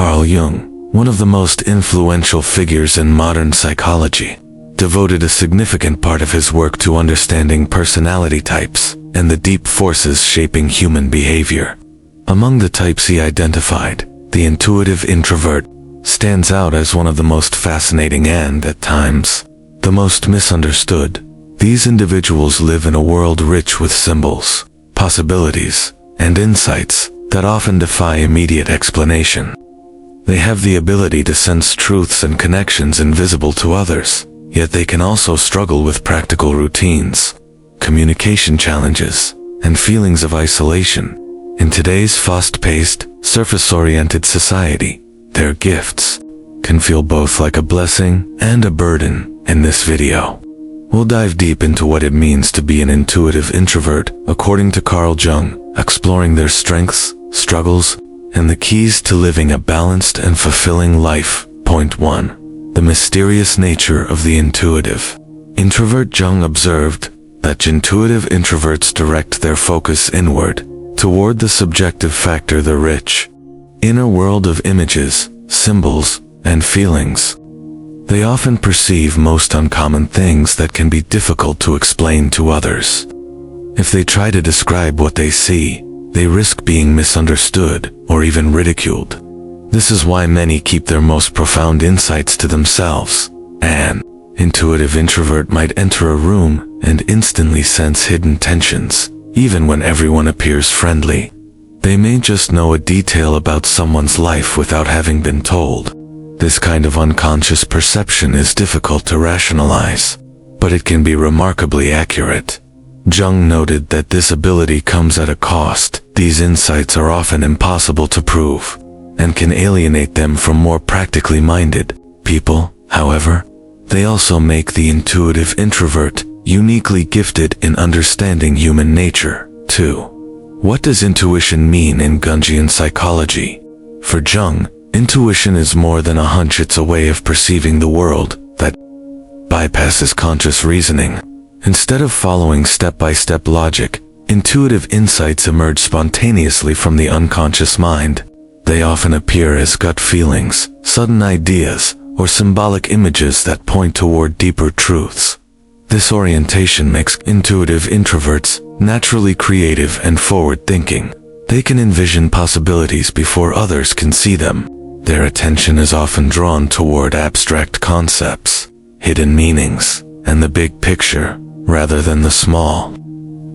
Carl Jung, one of the most influential figures in modern psychology, devoted a significant part of his work to understanding personality types and the deep forces shaping human behavior. Among the types he identified, the intuitive introvert stands out as one of the most fascinating and, at times, the most misunderstood. These individuals live in a world rich with symbols, possibilities, and insights that often defy immediate explanation. They have the ability to sense truths and connections invisible to others, yet they can also struggle with practical routines, communication challenges, and feelings of isolation. In today's fast-paced, surface-oriented society, their gifts can feel both like a blessing and a burden. In this video, we'll dive deep into what it means to be an intuitive introvert, according to Carl Jung, exploring their strengths, struggles, and the keys to living a balanced and fulfilling life. Point 1. The mysterious nature of the intuitive introvert. Jung observed that intuitive introverts direct their focus inward, toward the subjective factor, the rich inner world of images, symbols, and feelings. They often perceive most uncommon things that can be difficult to explain to others. If they try to describe what they see, they risk being misunderstood or even ridiculed. This is why many keep their most profound insights to themselves. An intuitive introvert might enter a room and instantly sense hidden tensions, even when everyone appears friendly. They may just know a detail about someone's life without having been told. This kind of unconscious perception is difficult to rationalize, but it can be remarkably accurate. Jung noted that this ability comes at a cost. These insights are often impossible to prove, and can alienate them from more practically minded people. However, they also make the intuitive introvert uniquely gifted in understanding human nature. 2. What does intuition mean in Jungian psychology? For Jung, intuition is more than a hunch. It's a way of perceiving the world that bypasses conscious reasoning. Instead of following step-by-step logic, intuitive insights emerge spontaneously from the unconscious mind. They often appear as gut feelings, sudden ideas, or symbolic images that point toward deeper truths. This orientation makes intuitive introverts naturally creative and forward-thinking. They can envision possibilities before others can see them. Their attention is often drawn toward abstract concepts, hidden meanings, and the big picture, rather than the small,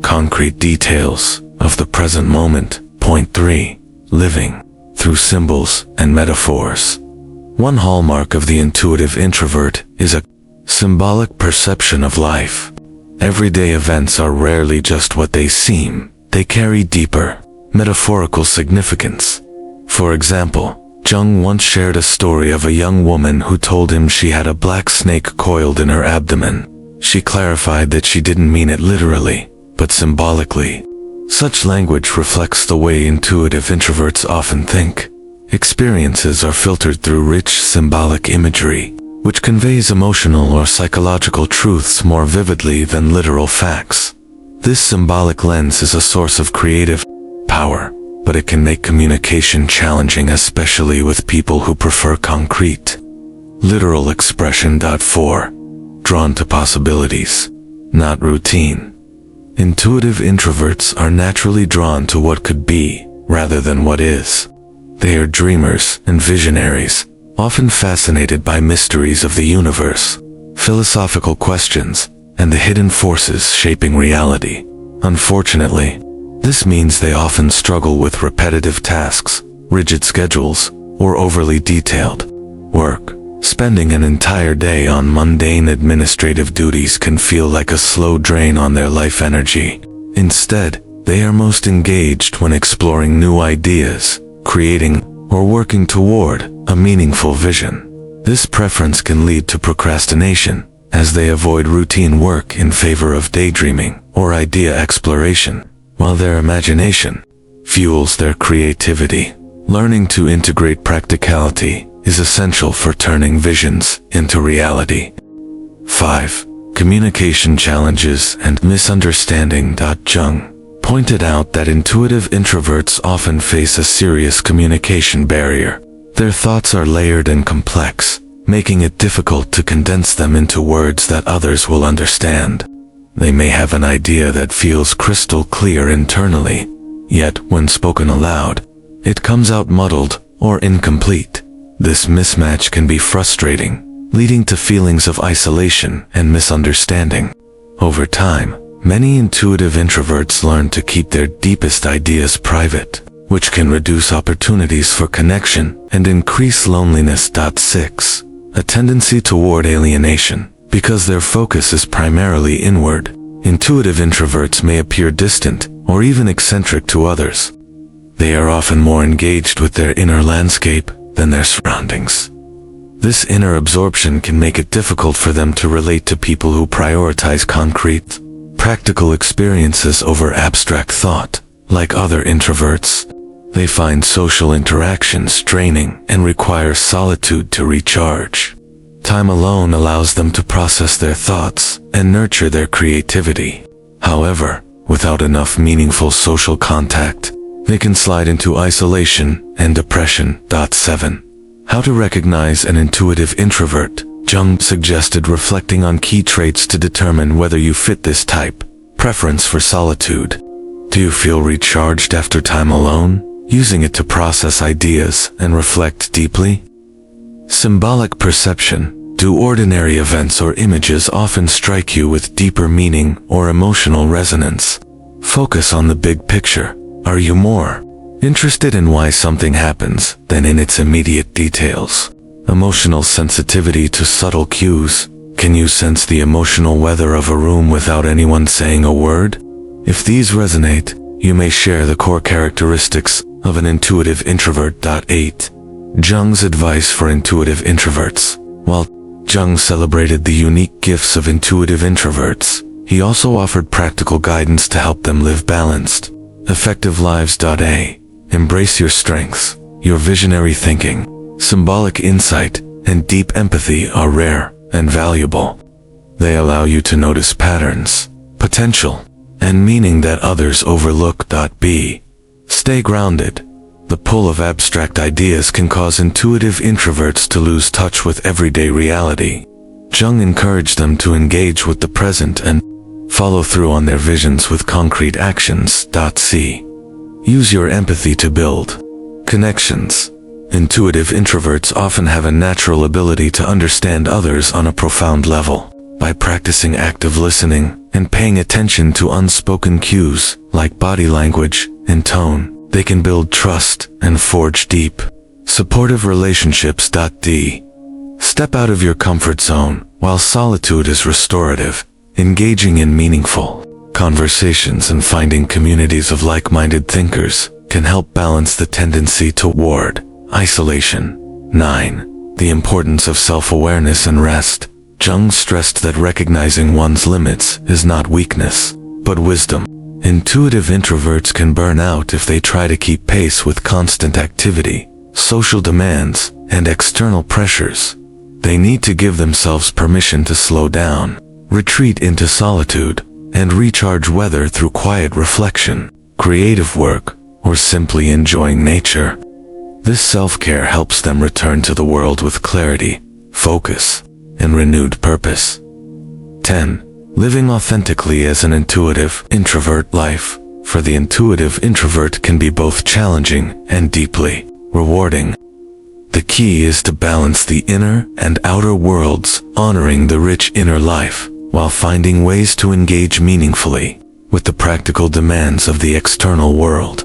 concrete details of the present moment. Point 3. Living through symbols and metaphors. One hallmark of the intuitive introvert is a symbolic perception of life. Everyday events are rarely just what they seem. They carry deeper, metaphorical significance. For example, Jung once shared a story of a young woman who told him she had a black snake coiled in her abdomen. She clarified that she didn't mean it literally, but symbolically. Such language reflects the way intuitive introverts often think. Experiences are filtered through rich symbolic imagery, which conveys emotional or psychological truths more vividly than literal facts. This symbolic lens is a source of creative power, but it can make communication challenging, especially with people who prefer concrete, literal expression. 4. Drawn to possibilities, not routine. Intuitive introverts are naturally drawn to what could be, rather than what is. They are dreamers and visionaries, often fascinated by mysteries of the universe, philosophical questions, and the hidden forces shaping reality. Unfortunately, this means they often struggle with repetitive tasks, rigid schedules, or overly detailed work. Spending an entire day on mundane administrative duties can feel like a slow drain on their life energy. Instead, they are most engaged when exploring new ideas, creating, or working toward a meaningful vision. This preference can lead to procrastination, as they avoid routine work in favor of daydreaming or idea exploration, while their imagination fuels their creativity. Learning to integrate practicality is essential for turning visions into reality. 5. Communication challenges and misunderstanding. Jung pointed out that intuitive introverts often face a serious communication barrier. Their thoughts are layered and complex, making it difficult to condense them into words that others will understand. They may have an idea that feels crystal clear internally, yet when spoken aloud, it comes out muddled or incomplete. This mismatch can be frustrating, leading to feelings of isolation and misunderstanding. Over time, many intuitive introverts learn to keep their deepest ideas private, which can reduce opportunities for connection and increase loneliness. 6. A tendency toward alienation. Because their focus is primarily inward, intuitive introverts may appear distant or even eccentric to others. They are often more engaged with their inner landscape than their surroundings. This inner absorption can make it difficult for them to relate to people who prioritize concrete, practical experiences over abstract thought. Like other introverts, they find social interactions draining and require solitude to recharge. Time alone allows them to process their thoughts and nurture their creativity. However, without enough meaningful social contact, they can slide into isolation and depression. 7. How to recognize an intuitive introvert. Jung suggested reflecting on key traits to determine whether you fit this type. Preference for solitude. Do you feel recharged after time alone, using it to process ideas and reflect deeply? Symbolic perception. Do ordinary events or images often strike you with deeper meaning or emotional resonance? Focus on the big picture. Are you more interested in why something happens than in its immediate details? Emotional sensitivity to subtle cues. Can you sense the emotional weather of a room without anyone saying a word? If these resonate, you may share the core characteristics of an intuitive introvert. 8. Jung's advice for intuitive introverts. While Jung celebrated the unique gifts of intuitive introverts, he also offered practical guidance to help them live balanced, effective lives. Embrace your strengths. Your visionary thinking, symbolic insight, and deep empathy are rare and valuable. They allow you to notice patterns, potential, and meaning that others overlook. Stay grounded. The pull of abstract ideas can cause intuitive introverts to lose touch with everyday reality. Jung encouraged them to engage with the present and follow through on their visions with concrete actions. Use your empathy to build connections. Intuitive introverts often have a natural ability to understand others on a profound level. By practicing active listening and paying attention to unspoken cues like body language and tone, they can build trust and forge deep, supportive relationships. Step out of your comfort zone while solitude is restorative, engaging in meaningful conversations and finding communities of like-minded thinkers can help balance the tendency toward isolation. 9. The importance of self-awareness and rest. Jung stressed that recognizing one's limits is not weakness, but wisdom. Intuitive introverts can burn out if they try to keep pace with constant activity, social demands, and external pressures. They need to give themselves permission to slow down, retreat into solitude, and recharge, whether through quiet reflection, creative work, or simply enjoying nature. This self-care helps them return to the world with clarity, focus, and renewed purpose. 10. Living authentically as an intuitive introvert. Life for the intuitive introvert can be both challenging and deeply rewarding. The key is to balance the inner and outer worlds, honoring the rich inner life, while finding ways to engage meaningfully with the practical demands of the external world.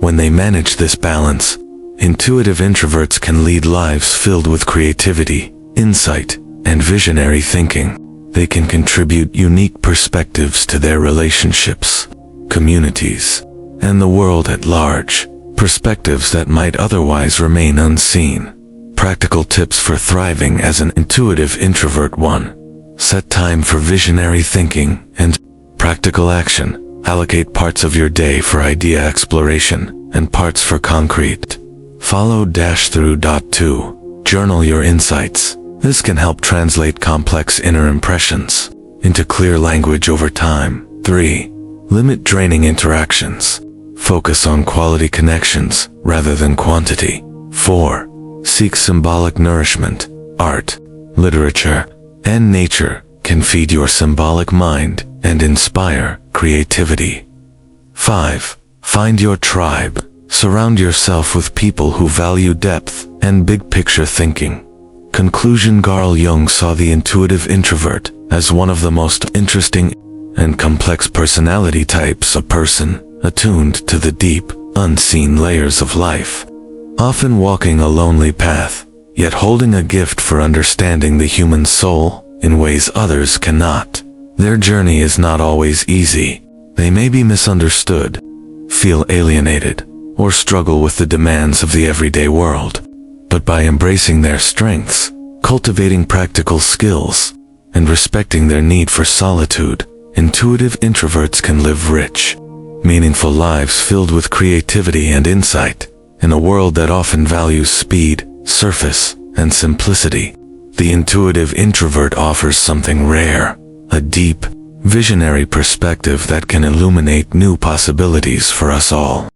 When they manage this balance, intuitive introverts can lead lives filled with creativity, insight, and visionary thinking. They can contribute unique perspectives to their relationships, communities, and the world at large, perspectives that might otherwise remain unseen. Practical tips for thriving as an intuitive introvert. 1. Set time for visionary thinking and practical action. Allocate parts of your day for idea exploration and parts for concrete. Follow through. 2. Journal your insights. This can help translate complex inner impressions into clear language over time. 3. Limit draining interactions. Focus on quality connections rather than quantity. 4. seek symbolic nourishment. Art, literature, and nature can feed your symbolic mind and inspire creativity. 5. Find your tribe. Surround yourself with people who value depth and big-picture thinking. Conclusion: Carl Jung saw the intuitive introvert as one of the most interesting and complex personality types, a person attuned to the deep, unseen layers of life, often walking a lonely path, yet holding a gift for understanding the human soul in ways others cannot. Their journey is not always easy. They may be misunderstood, feel alienated, or struggle with the demands of the everyday world. But by embracing their strengths, cultivating practical skills, and respecting their need for solitude, intuitive introverts can live rich, meaningful lives filled with creativity and insight. In a world that often values speed, surface, and simplicity, the intuitive introvert offers something rare, a deep, visionary perspective that can illuminate new possibilities for us all.